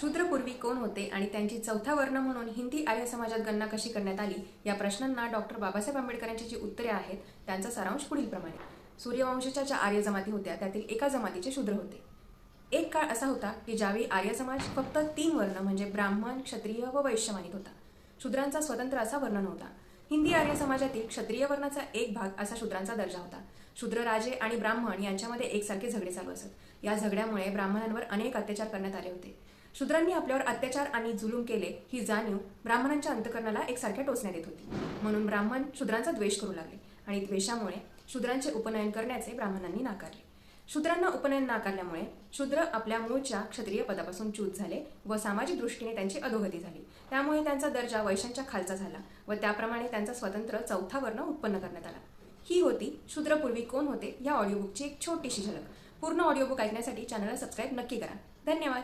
शूद्र पूर्वी कोण होते आणि त्यांची चौथा वर्ण म्हणून हिंदी आर्य समाजात गणना कशी करण्यात आली या प्रश्नांना डॉक्टर बाबासाहेब आंबेडकरांची जी उत्तरे आहेत त्यांचा सारांश पुढीलप्रमाणे. सूर्यवंशाच्या ज्या आर्य जमाती होत्या त्यातील एका जमातीचे शूद्र होते. एक काळ असा होता की ज्यावेळी आर्य समाज फक्त 3 वर्ण म्हणजे ब्राह्मण, क्षत्रिय व वैश्य मानित होता. शूद्रांचा स्वतंत्र असा वर्ण नव्हता. हिंदी आर्य समाजातील क्षत्रिय वर्णाचा एक भाग असा शूद्रांचा दर्जा होता. शूद्र राजे आणि ब्राह्मण यांच्यामध्ये एकसारखे झगडे चालू असत. या झगड्यामुळे ब्राह्मणांवर अनेक अत्याचार करण्यात आले होते. शूद्रांनी आपल्यावर अत्याचार आणि जुलूम केले ही जाणीव ब्राह्मणांच्या अंतःकरणाला एकसारख्या टोचण्यात येत होती. म्हणून ब्राह्मण शूद्रांचा द्वेष करू लागले आणि द्वेषामुळे शूद्रांचे उपनयन करण्याचे ब्राह्मणांनी नाकारले. शूद्रांना उपनयन नाकारल्यामुळे शूद्र आपल्या मूळच्या क्षत्रिय पदापासून च्यूत झाले व सामाजिक दृष्टीने त्यांची अधोगती झाली. त्यामुळे त्यांचा दर्जा वैश्यांच्या खालचा झाला व त्याप्रमाणे त्यांचा स्वतंत्र चौथा वर्ण उत्पन्न करण्यात आला. ही होती शूद्रपूर्वी कोण होते या ऑडिओबुकची एक छोटीशी झलक. पूर्ण ऑडिओबुक ऐकण्यासाठी चॅनलला सबस्क्राईब नक्की करा. धन्यवाद.